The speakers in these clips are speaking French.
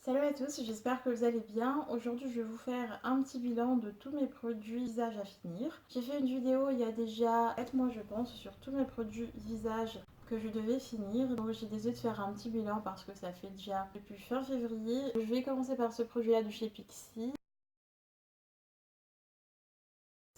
Salut à tous, j'espère que vous allez bien. Aujourd'hui, je vais vous faire un petit bilan de tous mes produits visage à finir. J'ai fait une vidéo il y a déjà 4 mois, je pense, sur tous mes produits visage que je devais finir. Donc j'ai décidé de faire un petit bilan parce que ça fait déjà depuis fin février. Je vais commencer par ce produit-là de chez Pixi.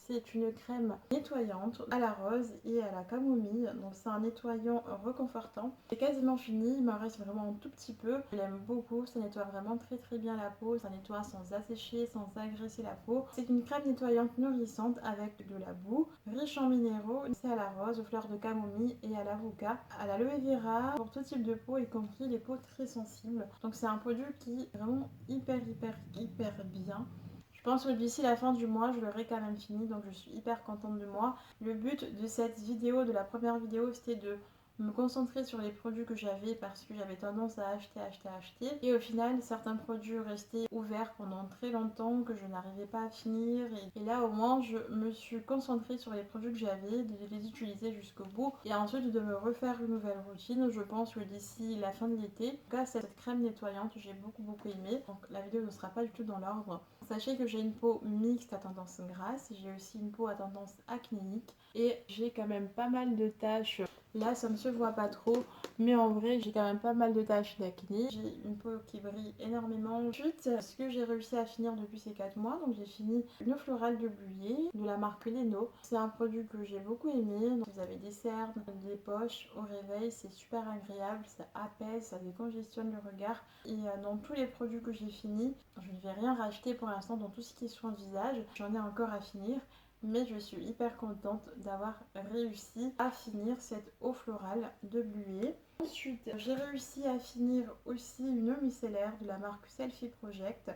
C'est une crème nettoyante à la rose et à la camomille. Donc c'est un nettoyant reconfortant. C'est quasiment fini, il m'en reste vraiment un tout petit peu. Je l'aime beaucoup, ça nettoie vraiment très bien la peau. Ça nettoie sans assécher, sans agresser la peau. C'est une crème nettoyante nourrissante avec de la boue, riche en minéraux. C'est à la rose, aux fleurs de camomille et à l'avocat, à l'aloe vera pour tout type de peau, y compris les peaux très sensibles. Donc c'est un produit qui est vraiment hyper bien. Je pense que d'ici la fin du mois, je l'aurai quand même fini, donc je suis hyper contente de moi. Le but de cette vidéo, de la première vidéo, c'était de me concentrer sur les produits que j'avais parce que j'avais tendance à acheter. Et au final, certains produits restaient ouverts pendant très longtemps, que je n'arrivais pas à finir. Et là, au moins, je me suis concentrée sur les produits que j'avais, de les utiliser jusqu'au bout. Et ensuite, de me refaire une nouvelle routine. Je pense que d'ici la fin de l'été, en tout cas, cette crème nettoyante, j'ai beaucoup aimé. Donc la vidéo ne sera pas du tout dans l'ordre. Sachez que j'ai une peau mixte à tendance grasse, j'ai aussi une peau à tendance acnéique et j'ai quand même pas mal de taches. Là, ça ne se voit pas trop, mais en vrai, j'ai quand même pas mal de taches d'acné. J'ai une peau qui brille énormément. Ensuite, ce que j'ai réussi à finir depuis ces 4 mois, donc j'ai fini une eau florale de Buyer de la marque Leno. C'est un produit que j'ai beaucoup aimé. Donc, vous avez des cernes, des poches au réveil, c'est super agréable, ça apaise, ça décongestionne le regard. Et dans tous les produits que j'ai finis, je ne vais rien racheter pour l'instant dans tout ce qui est soin de visage. J'en ai encore à finir. Mais je suis hyper contente d'avoir réussi à finir cette eau florale de Bluet. Ensuite, j'ai réussi à finir aussi une eau micellaire de la marque Selfie Project,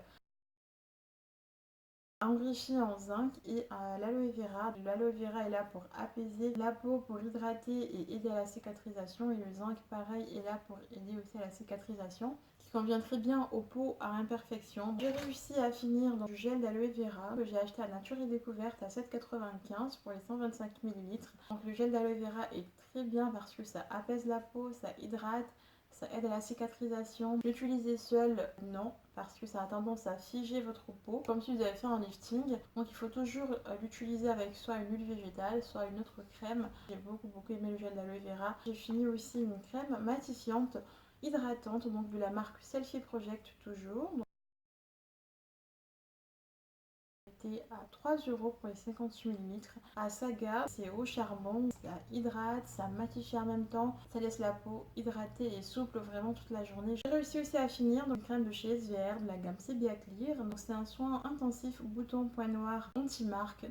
enrichie en zinc et à l'aloe vera. L'aloe vera est là pour apaiser la peau, pour hydrater et aider à la cicatrisation. Et le zinc, pareil, est là pour aider aussi à la cicatrisation, qui convient très bien aux peaux à imperfection. J'ai réussi à finir dans du gel d'aloe vera que j'ai acheté à Nature et Découverte à 7,95 pour les 125 ml. Donc le gel d'aloe vera est très bien parce que ça apaise la peau, ça hydrate, ça aide à la cicatrisation. L'utiliser seul, non, parce que ça a tendance à figer votre peau, comme si vous avez fait un lifting. Donc il faut toujours l'utiliser avec soit une huile végétale, soit une autre crème. J'ai beaucoup aimé le gel d'aloe vera. J'ai fini aussi une crème matifiante, hydratante, donc de la marque Selfie Project toujours. À 3 € pour les 58 ml. À Saga, c'est au charbon, ça hydrate, ça matifie en même temps, ça laisse la peau hydratée et souple vraiment toute la journée. J'ai réussi aussi à finir dans une crème de chez SVR de la gamme Sebia Clear. Donc c'est un soin intensif bouton point noir anti-marque.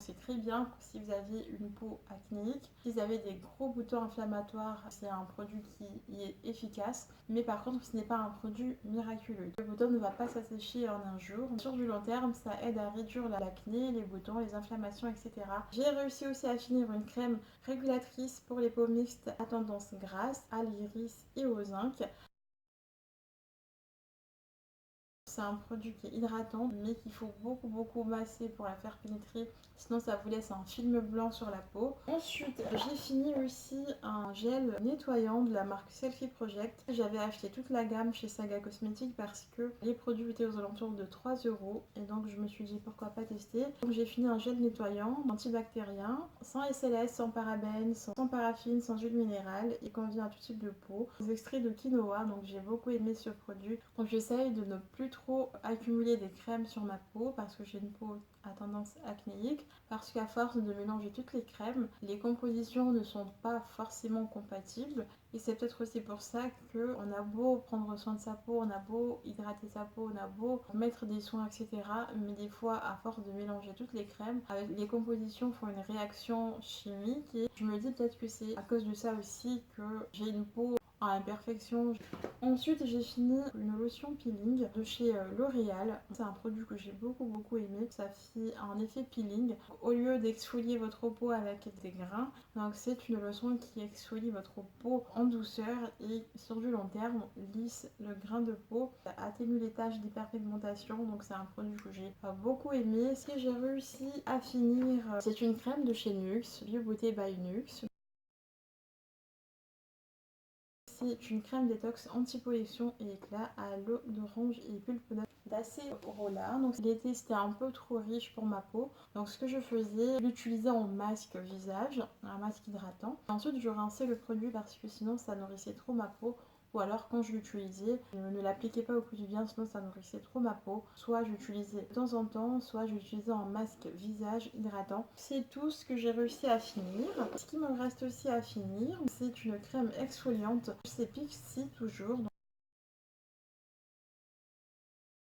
C'est très bien si vous avez une peau acnéique. Si vous avez des gros boutons inflammatoires, c'est un produit qui est efficace. Mais par contre, ce n'est pas un produit miraculeux. Le bouton ne va pas s'assécher en un jour. Sur du long terme, ça aide à réduire l'acné, les boutons, les inflammations, etc. J'ai réussi aussi à finir une crème régulatrice pour les peaux mixtes à tendance grasse, à l'iris et au zinc. C'est un produit qui est hydratant, mais qu'il faut beaucoup masser pour la faire pénétrer. Sinon, ça vous laisse un film blanc sur la peau. Ensuite, j'ai fini aussi un gel nettoyant de la marque Selfie Project. J'avais acheté toute la gamme chez Saga Cosmetics parce que les produits étaient aux alentours de 3 €. Et donc, je me suis dit pourquoi pas tester. Donc, j'ai fini un gel nettoyant antibactérien, sans SLS, sans parabènes, sans paraffine, sans huile minérale. Il convient à tout type de peau. Des extraits de quinoa, donc j'ai beaucoup aimé ce produit. Donc, j'essaye de ne plus trop accumuler des crèmes sur ma peau parce que j'ai une peau à tendance acnéique, parce qu'à force de mélanger toutes les crèmes, les compositions ne sont pas forcément compatibles et c'est peut-être aussi pour ça qu'on a beau prendre soin de sa peau, on a beau hydrater sa peau, on a beau mettre des soins, etc. Mais des fois, à force de mélanger toutes les crèmes, avec les compositions font une réaction chimique et je me dis peut-être que c'est à cause de ça aussi que j'ai une peau à imperfection. Ensuite, j'ai fini une lotion peeling de chez L'Oréal. C'est un produit que j'ai beaucoup aimé. Ça fait un effet peeling. Au lieu d'exfolier votre peau avec des grains, donc c'est une lotion qui exfolie votre peau en douceur et sur du long terme lisse le grain de peau, ça atténue les taches d'hyperpigmentation. Donc c'est un produit que j'ai beaucoup aimé. Ce que j'ai réussi à finir, c'est une crème de chez NYX, Bio Beauté by NYX. c'est une crème détox anti-pollution et éclat à l'eau d'orange et pulpe d'acérola. Donc l'été c'était un peu trop riche pour ma peau. Donc ce que je faisais, je l'utilisais en masque visage, un masque hydratant. Ensuite je rinçais le produit parce que sinon ça nourrissait trop ma peau. Ou alors quand je l'utilisais, je ne l'appliquais pas au quotidien, sinon ça nourrissait trop ma peau. Soit j'utilisais de temps en temps, soit je l'utilisais en masque visage hydratant. C'est tout ce que j'ai réussi à finir. Ce qui me reste aussi à finir, c'est une crème exfoliante. C'est Pixi toujours.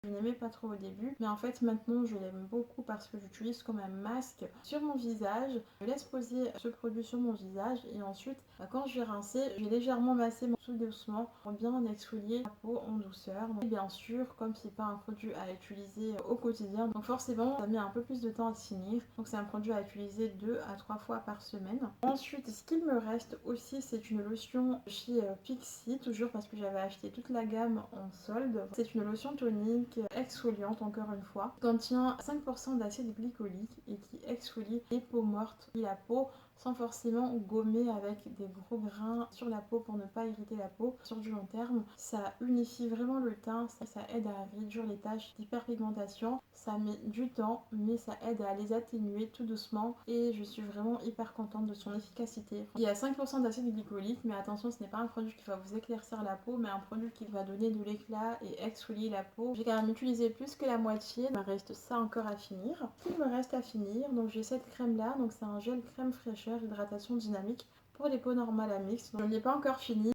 Je n'aimais pas trop au début, mais en fait maintenant je l'aime beaucoup parce que j'utilise comme un masque sur mon visage. Je laisse poser ce produit sur mon visage et ensuite quand je vais rincer, je vais légèrement masser mon tout doucement pour bien exfolier la peau en douceur. Et bien sûr, comme c'est pas un produit à utiliser au quotidien, donc forcément ça met un peu plus de temps à se finir. Donc c'est un produit à utiliser 2 à 3 fois par semaine. Ensuite, ce qu'il me reste aussi, c'est une lotion chez Pixi, toujours parce que j'avais acheté toute la gamme en solde. C'est une lotion tonique exfoliante encore une fois, qui contient 5% d'acide glycolique et qui exfolie les peaux mortes et la peau sans forcément gommer avec des gros grains sur la peau pour ne pas irriter la peau sur du long terme. Ça unifie vraiment le teint, ça aide à réduire les taches d'hyperpigmentation. Ça met du temps mais ça aide à les atténuer tout doucement et je suis vraiment hyper contente de son efficacité. Il y a 5% d'acide glycolique mais attention, ce n'est pas un produit qui va vous éclaircir la peau mais un produit qui va donner de l'éclat et exfolier la peau. J'ai quand même utilisé plus que la moitié, il me reste ça encore à finir. Il me reste à finir, donc j'ai cette crème là, donc c'est un gel crème fraîcheur hydratation dynamique pour les peaux normales à mix. Donc, je ne l'ai pas encore fini.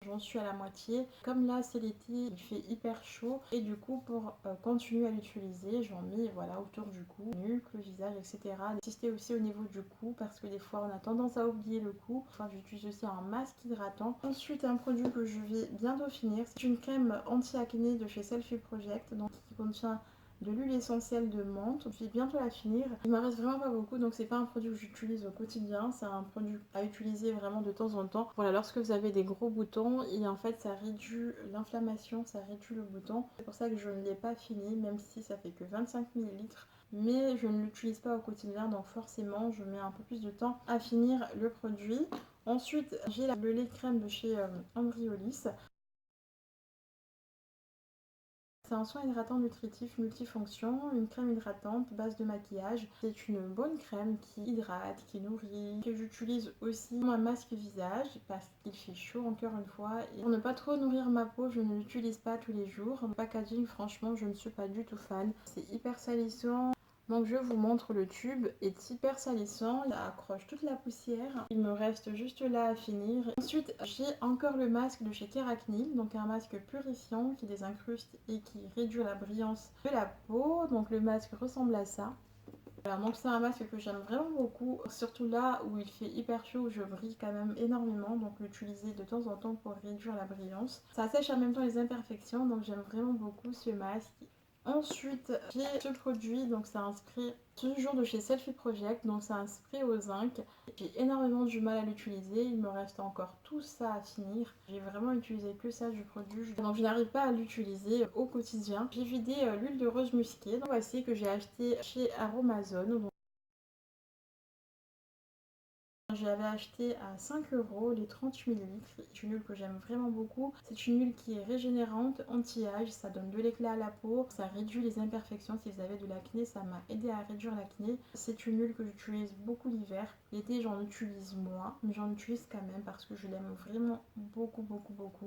J'en suis à la moitié. Comme là c'est l'été, il fait hyper chaud et du coup pour continuer à l'utiliser, j'en mets voilà autour du cou, nuque, le visage, etc. Insister aussi au niveau du cou parce que des fois on a tendance à oublier le cou. Enfin j'utilise aussi un masque hydratant. Ensuite un produit que je vais bientôt finir, c'est une crème anti-acné de chez Selfie Project, donc qui contient de l'huile essentielle de menthe. Je vais bientôt la finir. Il m'en reste vraiment pas beaucoup, donc c'est pas un produit que j'utilise au quotidien. C'est un produit à utiliser vraiment de temps en temps. Voilà, lorsque vous avez des gros boutons, et en fait ça réduit l'inflammation, ça réduit le bouton. C'est pour ça que je ne l'ai pas fini, même si ça fait que 25 ml. Mais je ne l'utilise pas au quotidien, donc forcément je mets un peu plus de temps à finir le produit. Ensuite, j'ai le lait crème de chez Ambriolis. C'est un soin hydratant nutritif multifonction, une crème hydratante, base de maquillage. C'est une bonne crème qui hydrate, qui nourrit, que j'utilise aussi comme un masque visage parce qu'il fait chaud encore une fois. Et pour ne pas trop nourrir ma peau, je ne l'utilise pas tous les jours. Le packaging, franchement, je ne suis pas du tout fan. C'est hyper salissant. Donc je vous montre, le tube est hyper salissant, il accroche toute la poussière. Il me reste juste là à finir. Ensuite j'ai encore le masque de chez Keracknil, donc un masque purifiant qui désincruste et qui réduit la brillance de la peau. Donc le masque ressemble à ça. Voilà, donc c'est un masque que j'aime vraiment beaucoup, surtout là où il fait hyper chaud, je brille quand même énormément, donc l'utiliser de temps en temps pour réduire la brillance. Ça sèche en même temps les imperfections, donc j'aime vraiment beaucoup ce masque. Ensuite, j'ai ce produit, donc c'est un spray toujours de chez Selfie Project, donc c'est un spray au zinc. J'ai énormément du mal à l'utiliser, il me reste encore tout ça à finir. J'ai vraiment utilisé que ça du produit, donc je n'arrive pas à l'utiliser au quotidien. J'ai vidé l'huile de rose musquée, donc voici que j'ai acheté chez Aromazone. J'avais acheté à 5 € les 30 ml. C'est une huile que j'aime vraiment beaucoup. C'est une huile qui est régénérante, anti-âge, ça donne de l'éclat à la peau, ça réduit les imperfections. Si vous avez de l'acné, ça m'a aidé à réduire l'acné. C'est une huile que j'utilise beaucoup l'hiver. L'été, j'en utilise moins, mais j'en utilise quand même parce que je l'aime vraiment beaucoup.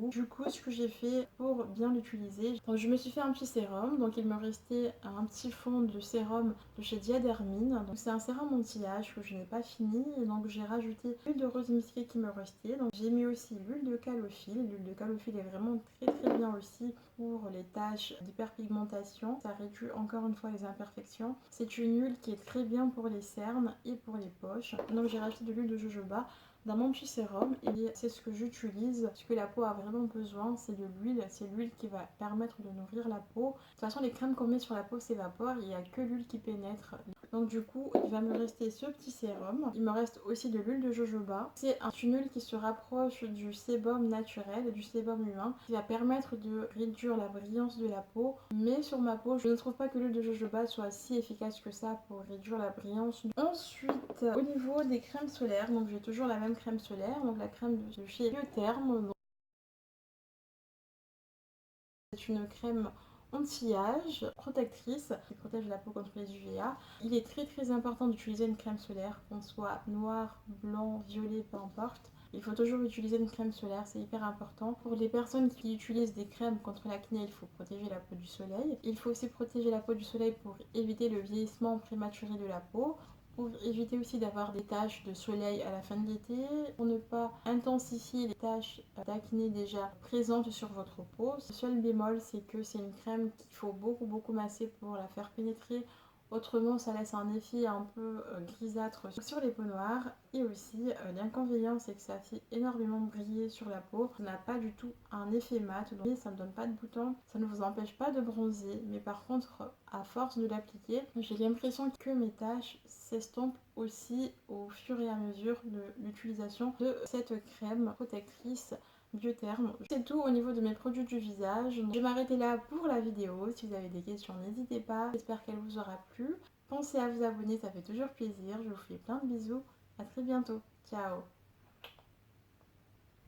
Du coup, ce que j'ai fait pour bien l'utiliser, donc je me suis fait un petit sérum. Donc il me restait un petit fond de sérum de chez Diadermine. Donc c'est un sérum anti-âge que je n'ai pas fini, et donc j'ai rajouté l'huile de rose musquée qui me restait. Donc j'ai mis aussi l'huile de calophylle. L'huile de calophylle est vraiment très bien aussi pour les taches d'hyperpigmentation. Ça réduit encore une fois les imperfections. C'est une huile qui est très bien pour les cernes et pour les poches. Donc j'ai rajouté de l'huile de jojoba dans mon petit sérum et c'est ce que j'utilise. Ce que la peau a vraiment besoin, c'est de l'huile. C'est l'huile qui va permettre de nourrir la peau. De toute façon, les crèmes qu'on met sur la peau s'évaporent, il n'y a que l'huile qui pénètre. Donc du coup, il va me rester ce petit sérum. Il me reste aussi de l'huile de jojoba. C'est une huile qui se rapproche du sébum naturel, du sébum humain, qui va permettre de réduire la brillance de la peau. Mais sur ma peau, je ne trouve pas que l'huile de jojoba soit si efficace que ça pour réduire la brillance. Ensuite, au niveau des crèmes solaires, donc j'ai toujours la même crème solaire, donc la crème de chez Biotherm. C'est une crème anti-âge protectrice qui protège la peau contre les UVA. Il est très important d'utiliser une crème solaire, qu'on soit noir, blanc, violet, peu importe. Il faut toujours utiliser une crème solaire, c'est hyper important. Pour les personnes qui utilisent des crèmes contre l'acné, il faut protéger la peau du soleil. Il faut aussi protéger la peau du soleil pour éviter le vieillissement prématuré de la peau, pour éviter aussi d'avoir des taches de soleil à la fin de l'été, pour ne pas intensifier les taches d'acné déjà présentes sur votre peau. Le seul bémol, c'est que c'est une crème qu'il faut beaucoup masser pour la faire pénétrer. Autrement, ça laisse un effet un peu grisâtre sur les peaux noires. Et aussi, l'inconvénient, c'est que ça fait énormément briller sur la peau. Ça n'a pas du tout un effet mat, donc ça ne donne pas de boutons. Ça ne vous empêche pas de bronzer. Mais par contre, à force de l'appliquer, j'ai l'impression que mes taches s'estompent aussi au fur et à mesure de l'utilisation de cette crème protectrice Biotherm. C'est tout au niveau de mes produits du visage. Je vais m'arrêter là pour la vidéo. Si vous avez des questions, n'hésitez pas. J'espère qu'elle vous aura plu. Pensez à vous abonner, ça fait toujours plaisir. Je vous fais plein de bisous. À très bientôt. Ciao.